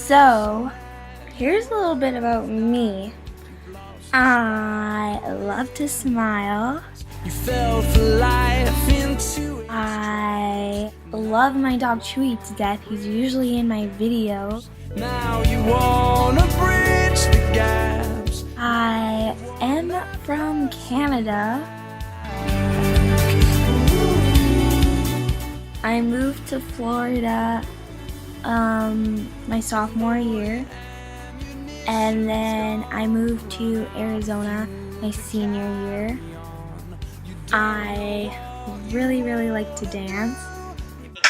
So, here's a little bit about me. I love to smile. You fell for life into it. I love my dog Chewy to death. He's usually in my video. Now you wanna bridge the gaps. I am from Canada. I moved to Florida my sophomore year, and then I moved to Arizona my senior year. I really like to dance.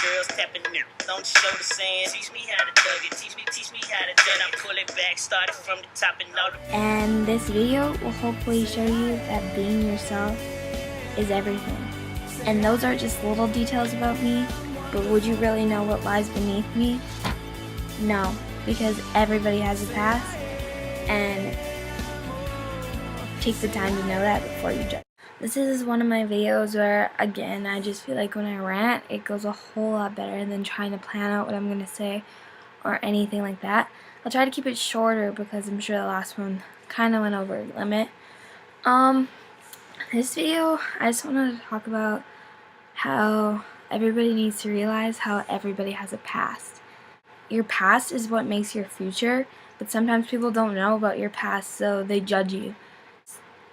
Girls tapping now. Don't show the sand. Teach me how to dug it. Teach me how to then I pull it back. Started from the top and all the. And this video will hopefully show you that being yourself is everything. And those are just little details about me, but would you really know what lies beneath me? No, because everybody has a past, and take the time to know that before you judge. This is one of my videos where, again, I just feel like when I rant, it goes a whole lot better than trying to plan out what I'm going to say or anything like that. I'll try to keep it shorter because I'm sure the last one kind of went over the limit. This video, I just wanted to talk about how everybody needs to realize how everybody has a past. Your past is what makes your future, but sometimes people don't know about your past, so they judge you.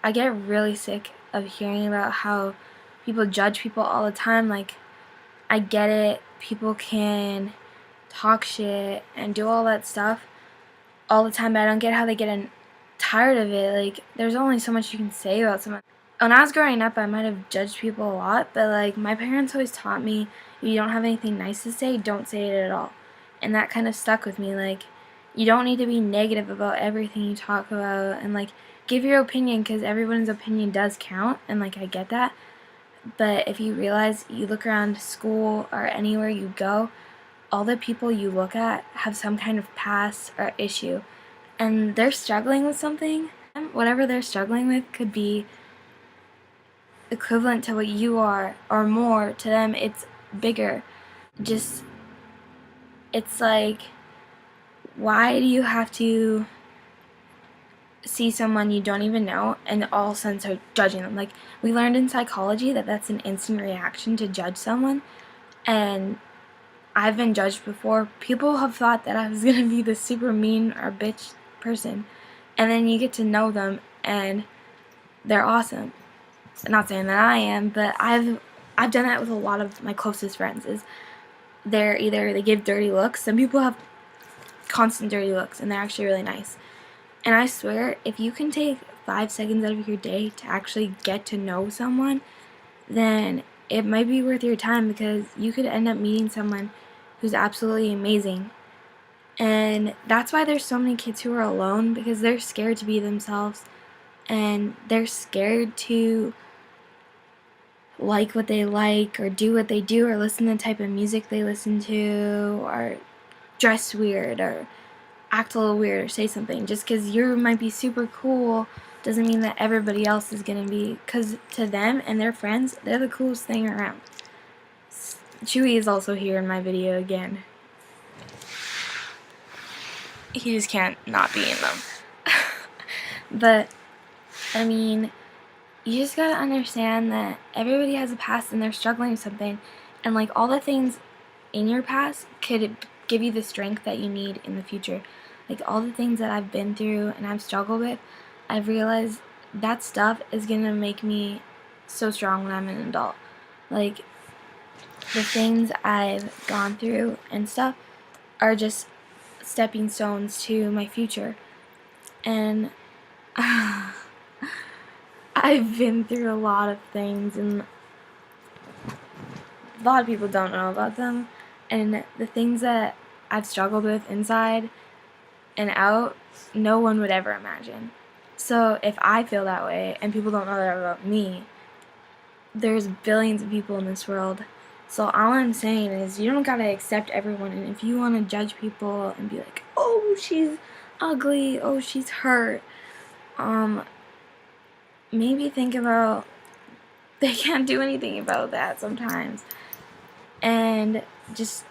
I get really sick of hearing about how people judge people all the time. Like, I get it, people can talk shit and do all that stuff all the time, but I don't get how they get tired of it. Like, there's only so much you can say about someone. When I was growing up, I might have judged people a lot, but like, my parents always taught me, if you don't have anything nice to say, don't say it at all. And that kind of stuck with me. Like, you don't need to be negative about everything you talk about, and like, give your opinion, because everyone's opinion does count, and like, I get that. But if you realize, you look around school or anywhere you go, all the people you look at have some kind of past or issue, and they're struggling with something. Whatever they're struggling with could be equivalent to what you are, or more. To them, it's bigger. It's like, why do you have to see someone you don't even know and all of a sudden start judging them? Like, we learned in psychology that that's an instant reaction to judge someone, and I've been judged before. People have thought that I was gonna be the super mean or bitch person, and then you get to know them and they're awesome. I'm not saying that I am, but I've done that with a lot of my closest friends. Is they give dirty looks. Some people have constant dirty looks, and they're actually really nice. And I swear, if you can take 5 seconds out of your day to actually get to know someone, then it might be worth your time, because you could end up meeting someone who's absolutely amazing. And that's why there's so many kids who are alone, because they're scared to be themselves, and they're scared to like what they like, or do what they do, or listen to the type of music they listen to, or dress weird, or act a little weird, or say something. Just because you might be super cool doesn't mean that everybody else is going to be, because to them and their friends, they're the coolest thing around. Chewy is also here in my video again. He just can't not be in them. But, I mean, you just gotta understand that everybody has a past and they're struggling with something, and like, all the things in your past could give you the strength that you need in the future. Like, all the things that I've been through and I've struggled with, I've realized that stuff is gonna make me so strong when I'm an adult. Like, the things I've gone through and stuff are just stepping stones to my future. And I've been through a lot of things, and a lot of people don't know about them. And the things that I've struggled with inside and out, no one would ever imagine. So if I feel that way and people don't know that about me, there's billions of people in this world. So all I'm saying is, you don't gotta accept everyone, and if you want to judge people and be like, oh, she's ugly, oh, she's hurt, maybe think about, they can't do anything about that sometimes. And just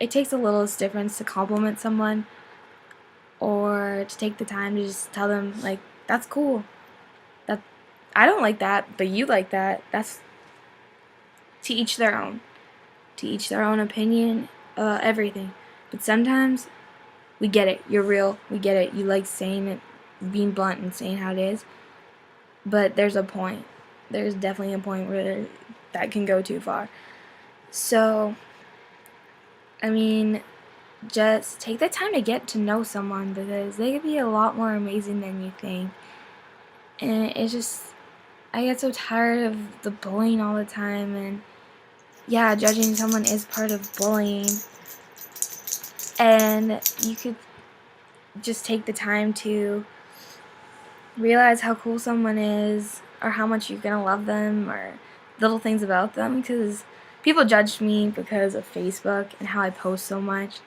it takes a little difference to compliment someone or to take the time to just tell them, like, that's cool. That I don't like that, but you like that. That's to each their own. To each their own opinion, everything. But sometimes we get it. You're real. We get it. You like saying it, being blunt and saying how it is. But there's a point. There's definitely a point where that can go too far. So, I mean, just take the time to get to know someone because they could be a lot more amazing than you think. And it's just, I get so tired of the bullying all the time. And yeah, judging someone is part of bullying. And you could just take the time to realize how cool someone is or how much you're gonna love them or little things about them, because people judge me because of Facebook and how I post so much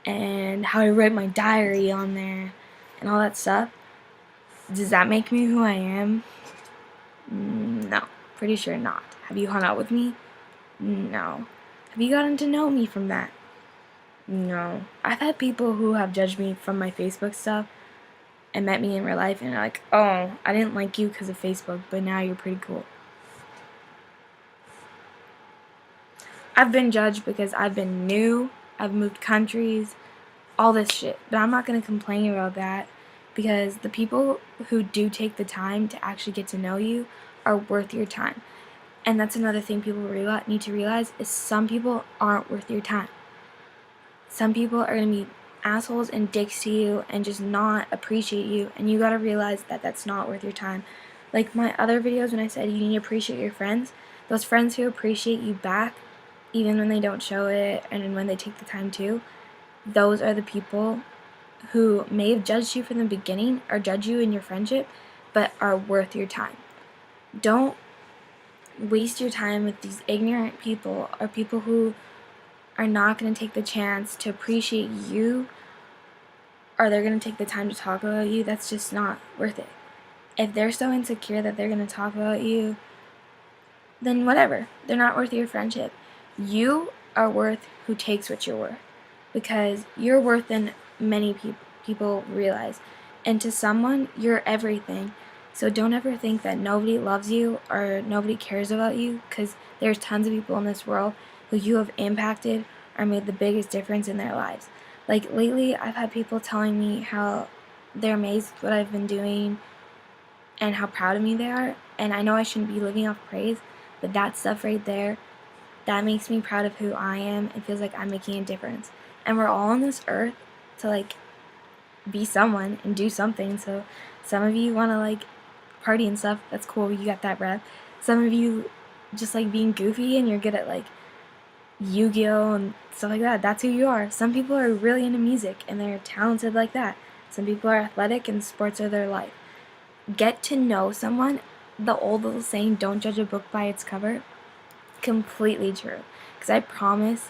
and how I write my diary on there and all that stuff. Does that make me who I am? No, pretty sure not. Have you hung out with me? No. Have you gotten to know me from that? No. I've had people who have judged me from my Facebook stuff and met me in real life and are like, oh, I didn't like you because of Facebook, but now you're pretty cool. I've been judged because I've been new, I've moved countries, all this shit. But I'm not going to complain about that because the people who do take the time to actually get to know you are worth your time. And that's another thing people need to realize is some people aren't worth your time. Some people are going to be assholes and dicks to you and just not appreciate you, and you got to realize that that's not worth your time. Like my other videos when I said you need to appreciate your friends, those friends who appreciate you back even when they don't show it and when they take the time to, those are the people who may have judged you from the beginning or judge you in your friendship but are worth your time. Don't waste your time with these ignorant people or people who are not going to take the chance to appreciate you, or they're going to take the time to talk about you. That's just not worth it. If they're so insecure that they're going to talk about you, then whatever. They're not worth your friendship. You are worth who takes what you're worth, because you're worth than many people realize. And to someone, you're everything. So don't ever think that nobody loves you or nobody cares about you, because there's tons of people in this world who you have impacted or made the biggest difference in their lives. Like lately, I've had people telling me how they're amazed with what I've been doing and how proud of me they are. And I know I shouldn't be living off praise, but that stuff right there, that makes me proud of who I am and feels like I'm making a difference. And we're all on this earth to like be someone and do something. So some of you want to like party and stuff, that's cool, you got that rep. Some of you just like being goofy and you're good at like Yu-Gi-Oh and stuff like that. That's who you are. Some people are really into music and they're talented like that. Some people are athletic and sports are their life. Get to know someone. The old little saying, don't judge a book by its cover, completely true. Because I promise,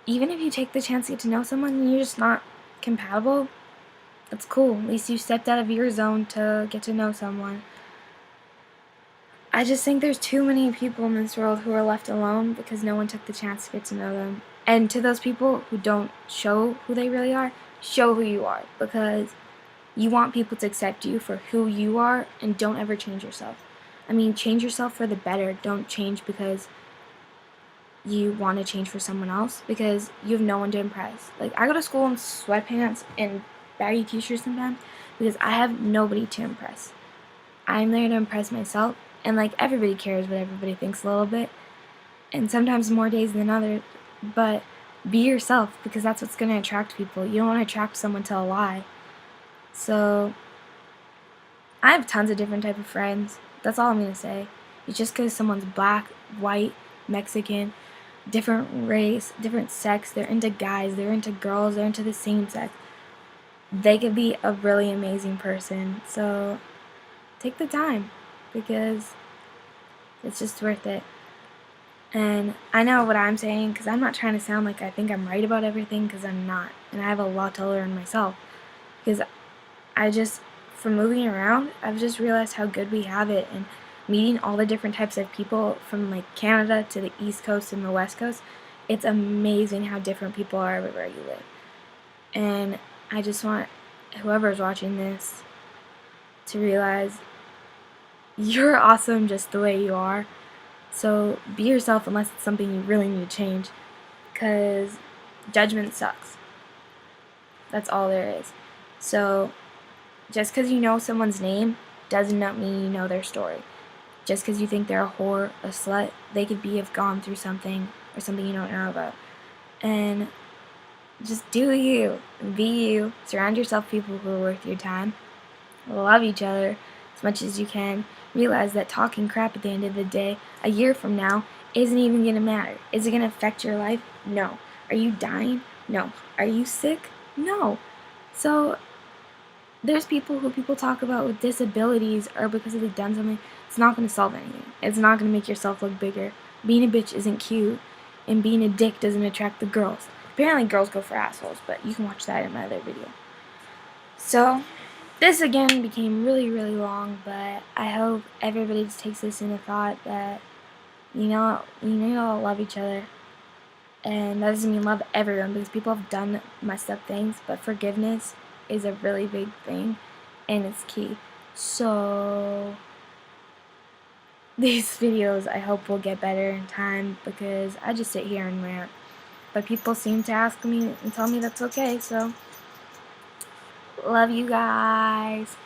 even if you take the chance to get to know someone and you're just not compatible, that's cool. At least you stepped out of your zone to get to know someone. I just think there's too many people in this world who are left alone because no one took the chance to get to know them. And to those people who don't show who they really are, show who you are, because you want people to accept you for who you are, and don't ever change yourself. I mean, change yourself for the better. Don't change because you want to change for someone else, because you have no one to impress. Like, I go to school in sweatpants and baggy t-shirts sometimes because I have nobody to impress. I'm there to impress myself. And like everybody cares what everybody thinks a little bit, and sometimes more days than others, but be yourself, because that's what's going to attract people. You don't want to attract someone to a lie. So I have tons of different type of friends. That's all I'm going to say. It's just because someone's black, white, Mexican, different race, different sex, they're into guys, they're into girls, they're into the same sex, they could be a really amazing person. So take the time, because it's just worth it. And I know what I'm saying, because I'm not trying to sound like I think I'm right about everything, because I'm not. And I have a lot to learn myself. Because from moving around, I've just realized how good we have it. And meeting all the different types of people from like Canada to the East Coast and the West Coast, It's amazing how different people are everywhere you live. And I just want whoever's watching this to realize you're awesome just the way you are. So be yourself unless it's something you really need to change, because judgment sucks. That's all there is. So just because you know someone's name does not mean you know their story. Just because you think they're a whore, a slut, they could have gone through something or something you don't know about. And just do you. Be you. Surround yourself with people who are worth your time. Love each other as much as you can. Realize that talking crap at the end of the day, a year from now, isn't even going to matter. Is it going to affect your life? No. Are you dying? No. Are you sick? No. So there's people who people talk about with disabilities or because they've done something. It's not going to solve anything. It's not going to make yourself look bigger. Being a bitch isn't cute, and being a dick doesn't attract the girls. Apparently girls go for assholes, but you can watch that in my other video. So this again became really, really long, but I hope everybody just takes this into thought that you know love each other. And that doesn't mean love everyone, because people have done messed up things, but forgiveness is a really big thing, and it's key. So these videos I hope will get better in time, because I just sit here and rant. But people seem to ask me and tell me that's okay, so love you guys.